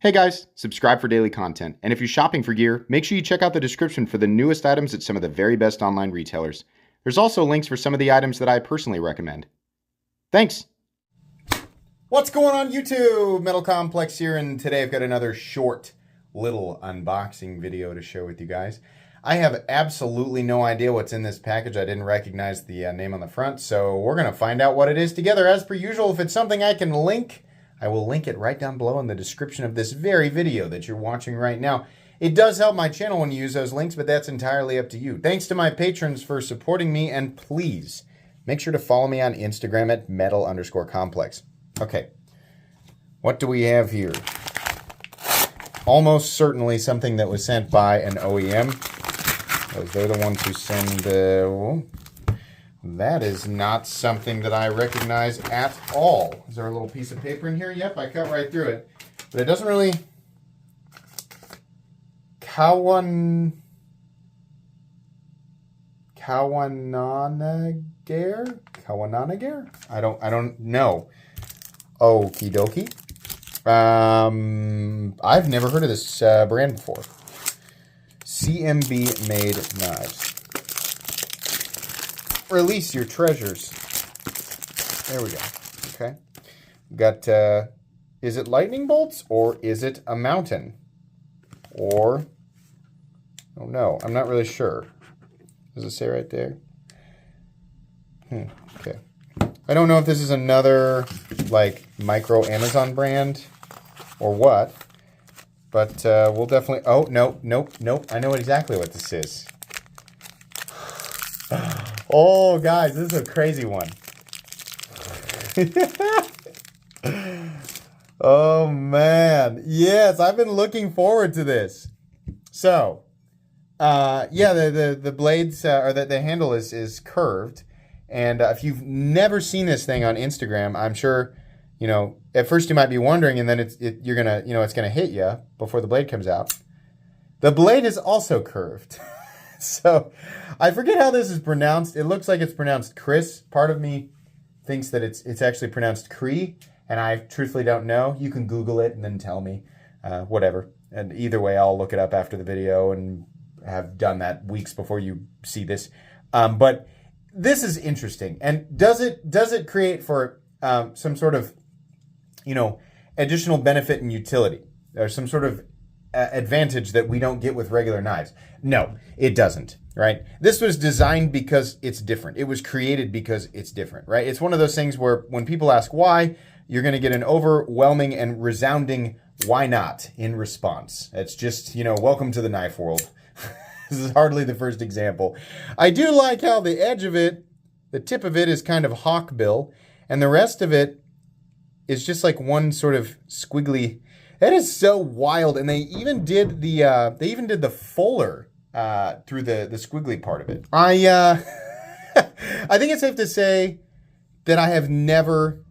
Hey guys, subscribe for daily content. And if you're shopping for gear, make sure you check out the description for the newest items at some of the very best online retailers. There's also links for some of the items that I personally recommend. Thanks! What's going on YouTube? Metal Complex here, and today I've got another short little unboxing video to share with you guys. I have absolutely no idea what's in this package. I didn't recognize the name on the front, so we're going to find out what it is together. As per usual, if it's something I can link, I will link it right down below in the description of this very video that you're watching right now. It does help my channel when you use those links, but that's entirely up to you. Thanks to my patrons for supporting me, and please make sure to follow me on Instagram at metal_complex. Okay, what do we have here? Almost certainly something that was sent by an OEM, because they're the ones who send that is not something that I recognize at all. Is there a little piece of paper in here? Yep, I cut right through it. But it doesn't really... Kawanonagare? Kawanonagare? I don't know. Okie dokie. I've never heard of this brand before. CMB made knives. Release your treasures. There we go. Okay. Got, is it lightning bolts or is it a mountain? Or, oh no, I'm not really sure. Does it say right there? Okay. I don't know if this is another, like, micro Amazon brand or what, but we'll definitely, oh, nope. I know exactly what this is. Oh, guys, this is a crazy one. Oh, man. Yes, I've been looking forward to this. So, yeah, the blades, or the handle is curved. And if you've never seen this thing on Instagram, I'm sure, you know, at first you might be wondering, and then you're going to, you know, it's going to hit you before the blade comes out. The blade is also curved. So, I forget how this is pronounced. It looks like it's pronounced Chris. Part of me thinks that it's actually pronounced Cree, and I truthfully don't know. You can Google it and then tell me, whatever. And either way, I'll look it up after the video and have done that weeks before you see this. But this is interesting. And does it create for some sort of, you know, additional benefit and utility? Or some sort of advantage that we don't get with regular knives? No, it doesn't, right? This was designed because it's different. It was created because it's different, right? It's one of those things where when people ask why, you're going to get an overwhelming and resounding why not in response. It's just, you know, welcome to the knife world. This is hardly the first example. I do like how the edge of it, the tip of it is kind of hawkbill, and the rest of it is just like one sort of squiggly. That is so wild, and they even did the fuller through the squiggly part of it. I think it's safe to say that I've never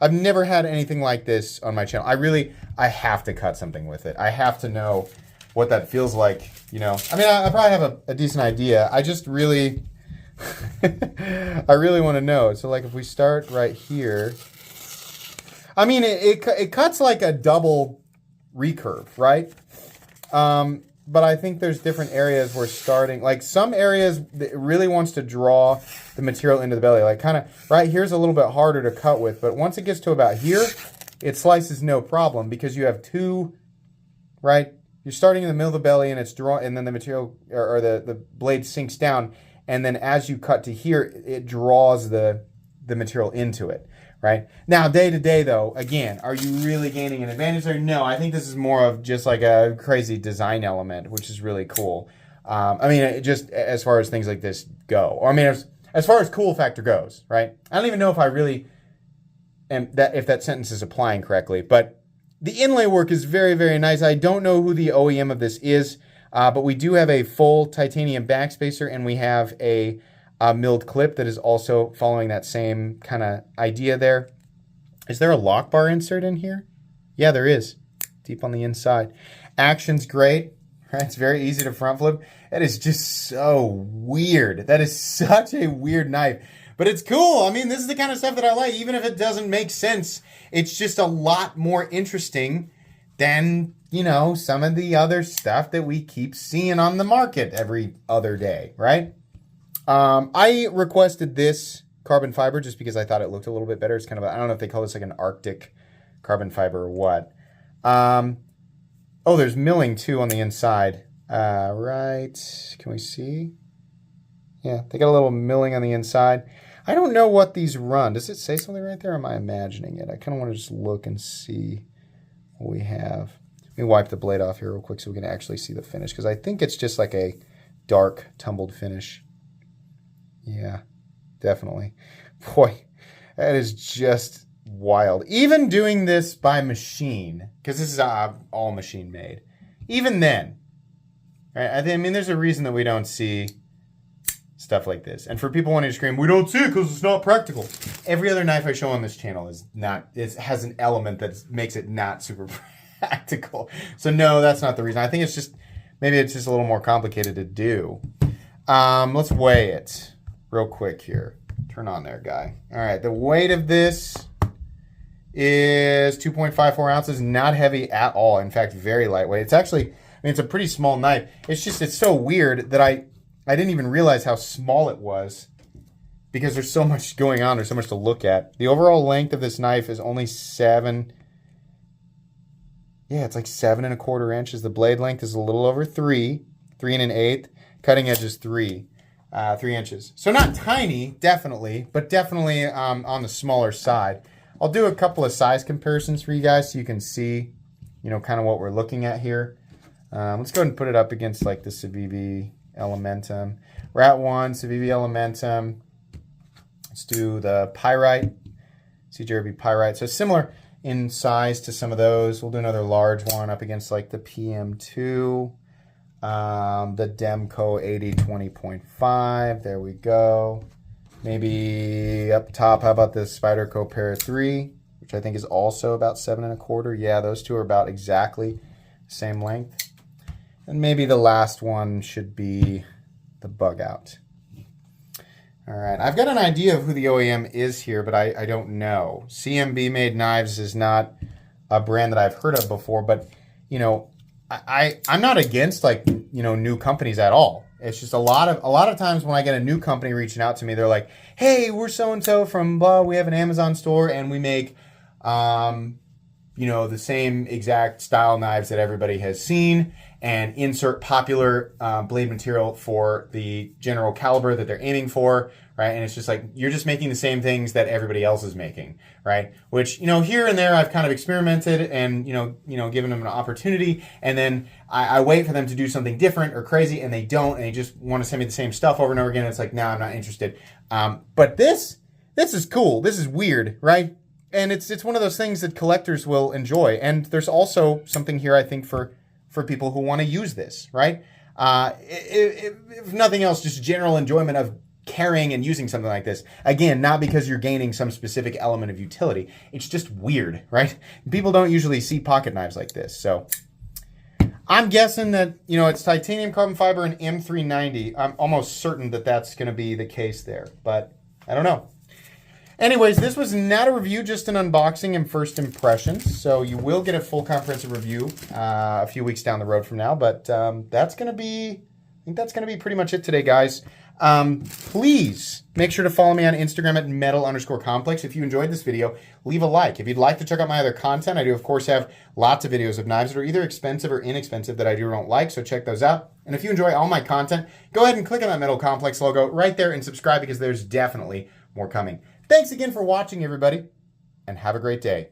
had anything like this on my channel. I have to cut something with it. I have to know what that feels like. You know, I mean, I probably have a decent idea. I just really, I really want to know. So, like, if we start right here, I mean, it cuts like a double recurve, right? But I think there's different areas where starting, like some areas it really wants to draw the material into the belly, like kind of right here's a little bit harder to cut with, but once it gets to about here, it slices no problem because you have two, right? You're starting in the middle of the belly and it's and then the material or the blade sinks down, and then as you cut to here, it draws the material into it. Right? Now, day to day, though, again, are you really gaining an advantage there? No, I think this is more of just like a crazy design element, which is really cool. I mean, just as far as things like this go. Or, I mean, as far as cool factor goes, right? I don't even know if I really am if that sentence is applying correctly, but the inlay work is very, very nice. I don't know who the OEM of this is, but we do have a full titanium backspacer, and we have a milled clip that is also following that same kind of idea there. Is there a lock bar insert in here? Yeah, there is. Deep on the inside. Action's great. Right? It's very easy to front flip. That is just so weird. That is such a weird knife. But it's cool. I mean, this is the kind of stuff that I like. Even if it doesn't make sense, it's just a lot more interesting than, some of the other stuff that we keep seeing on the market every other day, right? I requested this carbon fiber just because I thought it looked a little bit better. It's kind of, I don't know if they call this like an Arctic carbon fiber or what. There's milling too on the inside. Right. Can we see? Yeah, they got a little milling on the inside. I don't know what these run. Does it say something right there? Or am I imagining it? I kind of want to just look and see what we have. Let me wipe the blade off here real quick so we can actually see the finish, because I think it's just like a dark tumbled finish. Yeah, definitely. Boy, that is just wild. Even doing this by machine, because this is all machine made, even then, right? I mean, there's a reason that we don't see stuff like this. And for people wanting to scream, we don't see it because it's not practical. Every other knife I show on this channel has an element that makes it not super practical. So no, that's not the reason. I think maybe it's just a little more complicated to do. Let's weigh it real quick here. Turn on there, guy. All right, the weight of this is 2.54 ounces, not heavy at all. In fact, very lightweight. It's actually, it's a pretty small knife. It's so weird that I didn't even realize how small it was, because there's so much going on. There's so much to look at. The overall length of this knife is only 7. Yeah, it's like 7.25 inches. The blade length is a little over 3 1/8. Cutting edge is 3 inches. So not tiny, definitely, but definitely on the smaller side. I'll do a couple of size comparisons for you guys so you can see, kind of what we're looking at here. Let's go ahead and put it up against like the CMB Elementum. Rat 1, CMB Elementum. Let's do the Pyrite, CJRB Pyrite. So similar in size to some of those. We'll do another large one up against like the PM2, the Demco 80-20.5. There we go. Maybe up top, how about the Spyderco Para 3, which I think is also about 7.25. Yeah, those two are about exactly the same length. And maybe the last one should be the Bug Out. All right, I've got an idea of who the OEM is here, but I don't know. CMB Made Knives is not a brand that I've heard of before, but, I'm not against new companies at all. It's just a lot of times when I get a new company reaching out to me, they're like, hey, we're so-and-so from blah, we have an Amazon store and we make, the same exact style knives that everybody has seen, and insert popular blade material for the general caliber that they're aiming for, right? And it's just like, you're just making the same things that everybody else is making, right? Which, here and there I've kind of experimented and, given them an opportunity, and then I wait for them to do something different or crazy, and they don't, and they just want to send me the same stuff over and over again. It's like, no, I'm not interested. But this is cool. This is weird, right? And it's one of those things that collectors will enjoy. And there's also something here, I think, for people who want to use this, right? If nothing else, just general enjoyment of carrying and using something like this. Again, not because you're gaining some specific element of utility. It's just weird, right? People don't usually see pocket knives like this. So I'm guessing that, it's titanium carbon fiber and M390. I'm almost certain that that's going to be the case there, but I don't know. Anyways, this was not a review, just an unboxing and first impressions. So you will get a full comprehensive review a few weeks down the road from now. But that's going to be, I think that's going to be pretty much it today, guys. Please make sure to follow me on Instagram at metal_complex. If you enjoyed this video, leave a like. If you'd like to check out my other content, I do, of course, have lots of videos of knives that are either expensive or inexpensive that I do or don't like. So check those out. And if you enjoy all my content, go ahead and click on that Metal Complex logo right there and subscribe, because there's definitely more coming. Thanks again for watching, everybody, and have a great day.